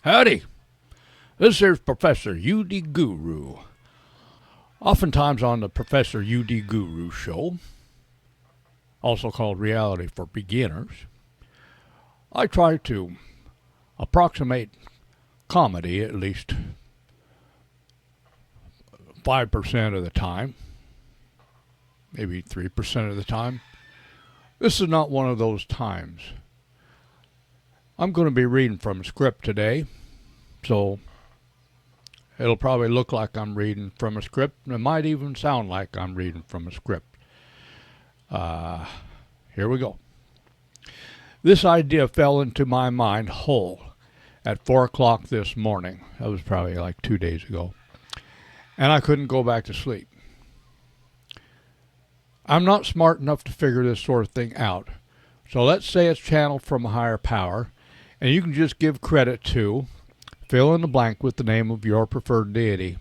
Howdy, this is Professor UD Guru. Oftentimes on the Professor UD Guru show, also called Reality for Beginners, I try to approximate comedy at least 5% of the time, maybe 3% of the time. This is not one of those times. I'm going to be reading from a script today, so it'll probably look like I'm reading from a script, and it might even sound like I'm reading from a script. Here we go. This idea fell into my mind whole at 4 o'clock this morning. That was probably like 2 days ago. And I couldn't go back to sleep. I'm not smart enough to figure this sort of thing out. So let's say it's channeled from a higher power, and you can just give credit to, fill in the blank with the name of your preferred deity.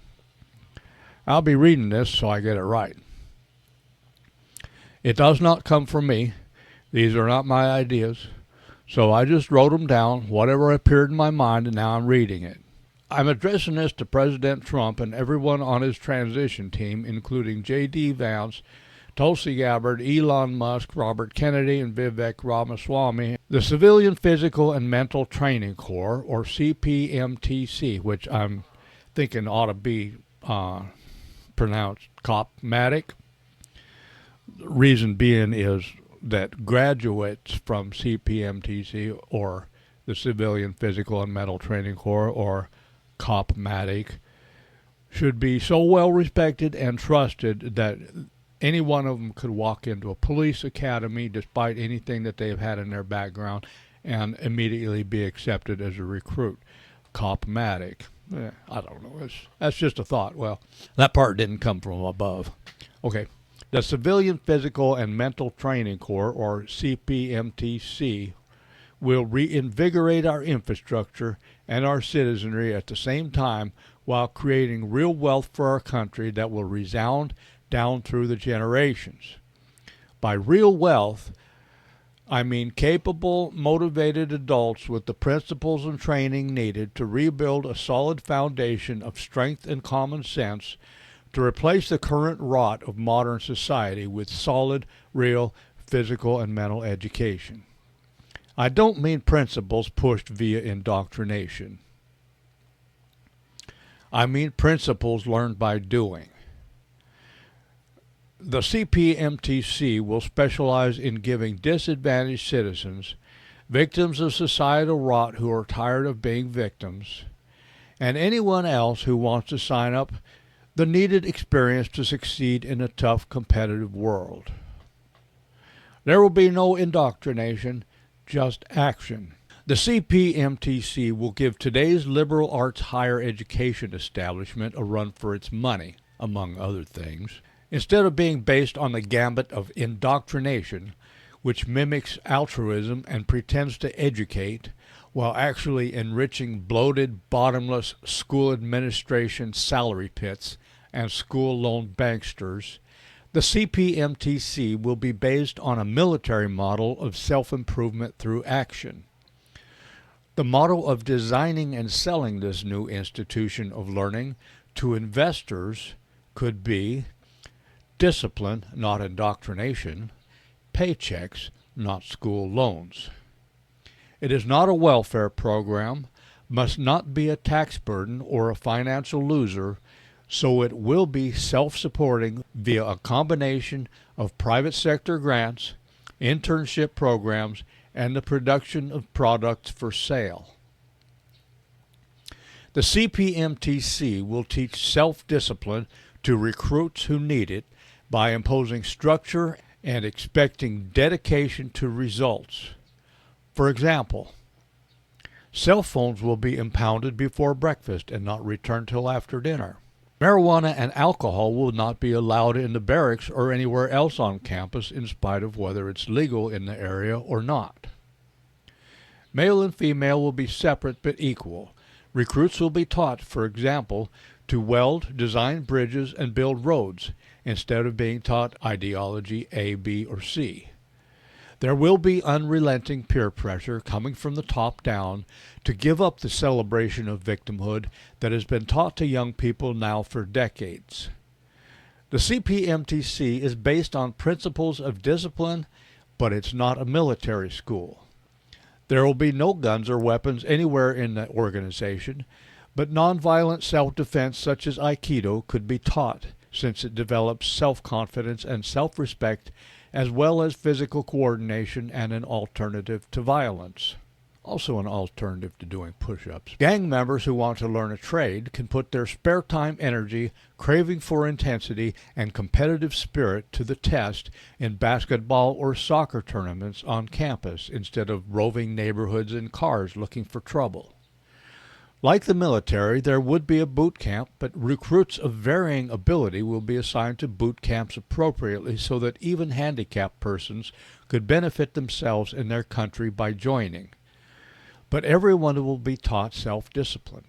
I'll be reading this so I get it right. It does not come from me. These are not my ideas. So I just wrote them down, whatever appeared in my mind, and now I'm reading it. I'm addressing this to President Trump and everyone on his transition team, including J.D. Vance, Tulsi Gabbard, Elon Musk, Robert Kennedy, and Vivek Ramaswamy, the Civilian Physical and Mental Training Corps, or CPMTC, which I'm thinking ought to be pronounced COPMATIC. The reason being is that graduates from CPMTC, or the Civilian Physical and Mental Training Corps, or COPMATIC, should be so well respected and trusted that any one of them could walk into a police academy despite anything that they've had in their background and immediately be accepted as a recruit. COPMATIC. I don't know. That's just a thought. Well, that part didn't come from above. Okay. The Civilian Physical and Mental Training Corps, or CPMTC, will reinvigorate our infrastructure and our citizenry at the same time while creating real wealth for our country that will resound down through the generations. By real wealth, I mean capable, motivated adults with the principles and training needed to rebuild a solid foundation of strength and common sense to replace the current rot of modern society with solid, real physical and mental education. I don't mean principles pushed via indoctrination. I mean principles learned by doing. The CPMTC will specialize in giving disadvantaged citizens, victims of societal rot who are tired of being victims, and anyone else who wants to sign up, the needed experience to succeed in a tough, competitive world. There will be no indoctrination, just action. The CPMTC will give today's liberal arts higher education establishment a run for its money, among other things. Instead of being based on the gambit of indoctrination, which mimics altruism and pretends to educate, while actually enriching bloated, bottomless school administration salary pits and school loan banksters, the CPMTC will be based on a military model of self-improvement through action. The model of designing and selling this new institution of learning to investors could be discipline, not indoctrination, paychecks, not school loans. It is not a welfare program, must not be a tax burden or a financial loser, so it will be self-supporting via a combination of private sector grants, internship programs, and the production of products for sale. The CPMTC will teach self-discipline to recruits who need it by imposing structure and expecting dedication to results. For example, cell phones will be impounded before breakfast and not returned till after dinner. Marijuana and alcohol will not be allowed in the barracks or anywhere else on campus in spite of whether it's legal in the area or not. Male and female will be separate but equal. Recruits will be taught, for example, to weld, design bridges, and build roads, instead of being taught ideology A, B, or C. There will be unrelenting peer pressure coming from the top down to give up the celebration of victimhood that has been taught to young people now for decades. The CPMTC is based on principles of discipline, but it's not a military school. There will be no guns or weapons anywhere in the organization, but nonviolent self-defense such as Aikido could be taught, since it develops self-confidence and self-respect as well as physical coordination and an alternative to violence. Also an alternative to doing push-ups. Gang members who want to learn a trade can put their spare time energy, craving for intensity, and competitive spirit to the test in basketball or soccer tournaments on campus instead of roving neighborhoods in cars looking for trouble. Like the military, there would be a boot camp, but recruits of varying ability will be assigned to boot camps appropriately so that even handicapped persons could benefit themselves and their country by joining. But everyone will be taught self-discipline.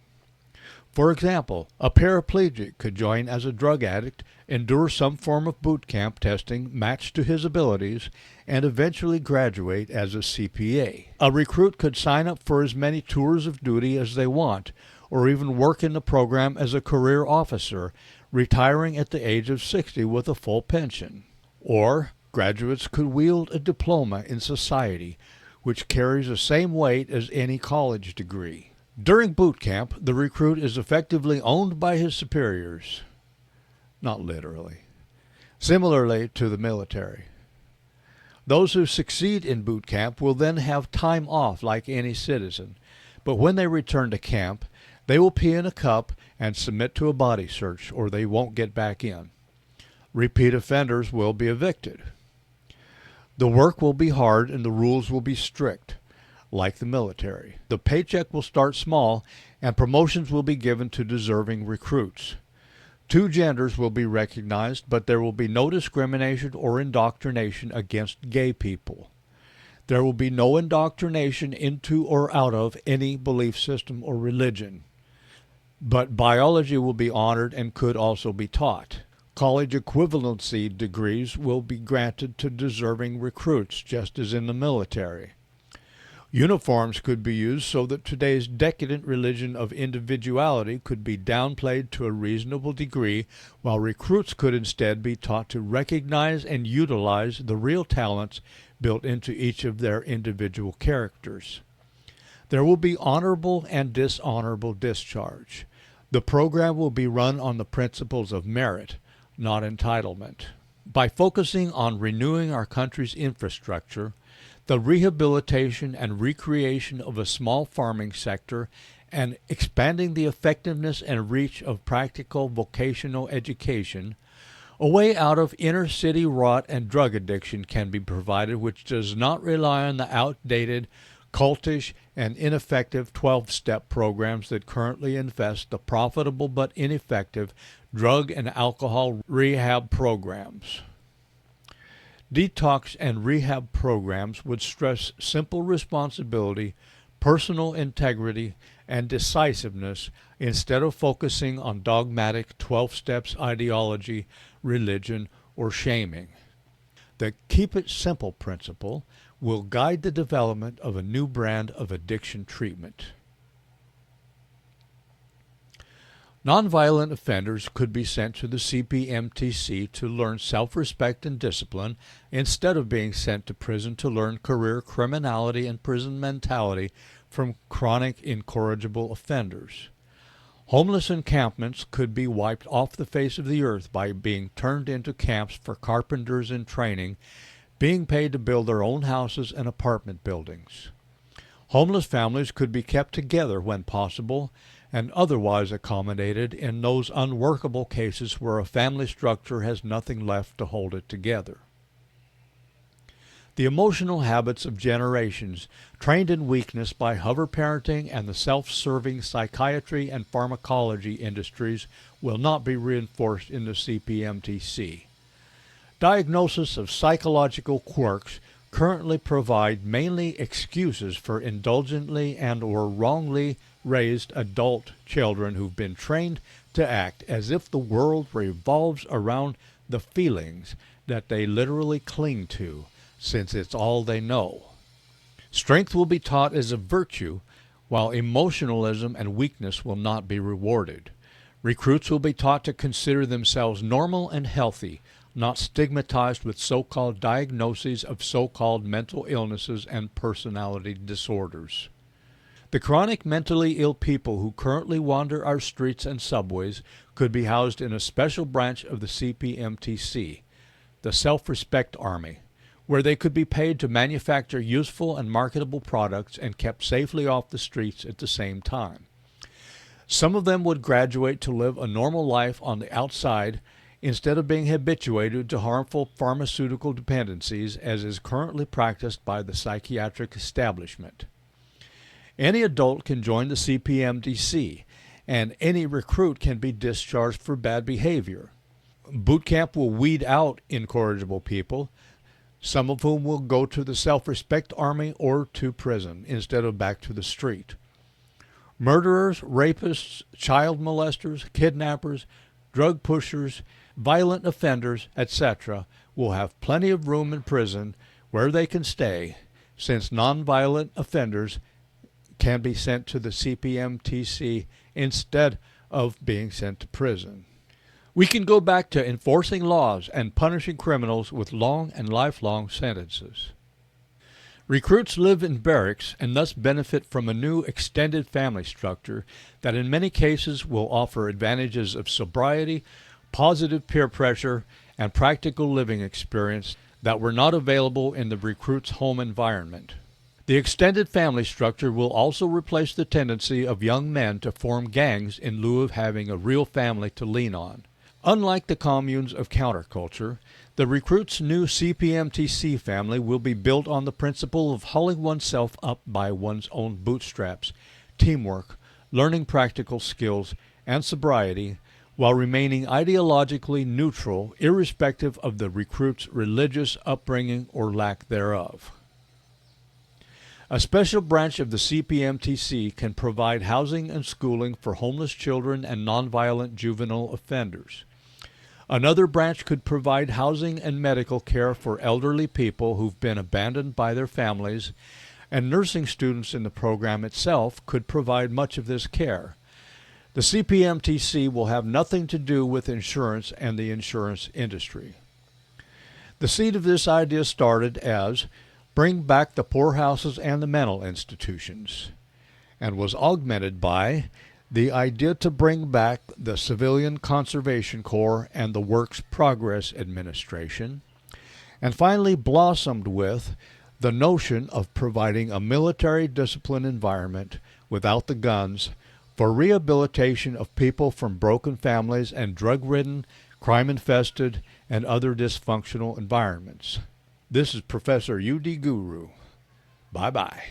For example, a paraplegic could join as a drug addict, endure some form of boot camp testing matched to his abilities, and eventually graduate as a CPA. A recruit could sign up for as many tours of duty as they want, or even work in the program as a career officer, retiring at the age of 60 with a full pension. Or graduates could wield a diploma in society, which carries the same weight as any college degree. During boot camp, the recruit is effectively owned by his superiors. Not literally. Similarly to the military. Those who succeed in boot camp will then have time off like any citizen, but when they return to camp, they will pee in a cup and submit to a body search, or they won't get back in. Repeat offenders will be evicted. The work will be hard and the rules will be strict. Like the military. The paycheck will start small, and promotions will be given to deserving recruits. 2 genders will be recognized, but there will be no discrimination or indoctrination against gay people. There will be no indoctrination into or out of any belief system or religion. But biology will be honored and could also be taught. College equivalency degrees will be granted to deserving recruits, just as in the military. Uniforms could be used so that today's decadent religion of individuality could be downplayed to a reasonable degree, while recruits could instead be taught to recognize and utilize the real talents built into each of their individual characters. There will be honorable and dishonorable discharge. The program will be run on the principles of merit, not entitlement. By focusing on renewing our country's infrastructure, the rehabilitation and recreation of a small farming sector, and expanding the effectiveness and reach of practical vocational education, a way out of inner-city rot and drug addiction can be provided which does not rely on the outdated, cultish, and ineffective 12-step programs that currently infest the profitable but ineffective drug and alcohol rehab programs. Detox and rehab programs would stress simple responsibility, personal integrity, and decisiveness instead of focusing on dogmatic 12 steps ideology, religion, or shaming. The Keep It Simple principle will guide the development of a new brand of addiction treatment. Nonviolent offenders could be sent to the CPMTC to learn self-respect and discipline instead of being sent to prison to learn career criminality and prison mentality from chronic incorrigible offenders. Homeless encampments could be wiped off the face of the earth by being turned into camps for carpenters in training, being paid to build their own houses and apartment buildings. Homeless families could be kept together when possible, and otherwise accommodated in those unworkable cases where a family structure has nothing left to hold it together. The emotional habits of generations trained in weakness by hover parenting and the self-serving psychiatry and pharmacology industries will not be reinforced in the CPMTC. Diagnosis of psychological quirks currently provide mainly excuses for indulgently and or wrongly raised adult children who've been trained to act as if the world revolves around the feelings that they literally cling to, since it's all they know. Strength will be taught as a virtue, while emotionalism and weakness will not be rewarded. Recruits will be taught to consider themselves normal and healthy, not stigmatized with so-called diagnoses of so-called mental illnesses and personality disorders. The chronic mentally ill people who currently wander our streets and subways could be housed in a special branch of the CPMTC, the Self-Respect Army, where they could be paid to manufacture useful and marketable products and kept safely off the streets at the same time. Some of them would graduate to live a normal life on the outside instead of being habituated to harmful pharmaceutical dependencies as is currently practiced by the psychiatric establishment. Any adult can join the CPMTC, and any recruit can be discharged for bad behavior. Boot camp will weed out incorrigible people, some of whom will go to the Self-Respect Army or to prison instead of back to the street. Murderers, rapists, child molesters, kidnappers, drug pushers, violent offenders, etc. will have plenty of room in prison where they can stay, since nonviolent offenders can be sent to the CPMTC instead of being sent to prison. We can go back to enforcing laws and punishing criminals with long and lifelong sentences. Recruits live in barracks and thus benefit from a new extended family structure that in many cases will offer advantages of sobriety, positive peer pressure, and practical living experience that were not available in the recruit's home environment. The extended family structure will also replace the tendency of young men to form gangs in lieu of having a real family to lean on. Unlike the communes of counterculture, the recruit's new CPMTC family will be built on the principle of hauling oneself up by one's own bootstraps, teamwork, learning practical skills, and sobriety, while remaining ideologically neutral, irrespective of the recruit's religious upbringing or lack thereof. A special branch of the CPMTC can provide housing and schooling for homeless children and nonviolent juvenile offenders. Another branch could provide housing and medical care for elderly people who've been abandoned by their families, and nursing students in the program itself could provide much of this care. The CPMTC will have nothing to do with insurance and the insurance industry. The seed of this idea started as "Bring back the poorhouses and the mental institutions," and was augmented by the idea to bring back the Civilian Conservation Corps and the Works Progress Administration, and finally blossomed with the notion of providing a military discipline environment without the guns for rehabilitation of people from broken families and drug-ridden, crime-infested, and other dysfunctional environments. This is Professor U.D. Guru. Bye-bye.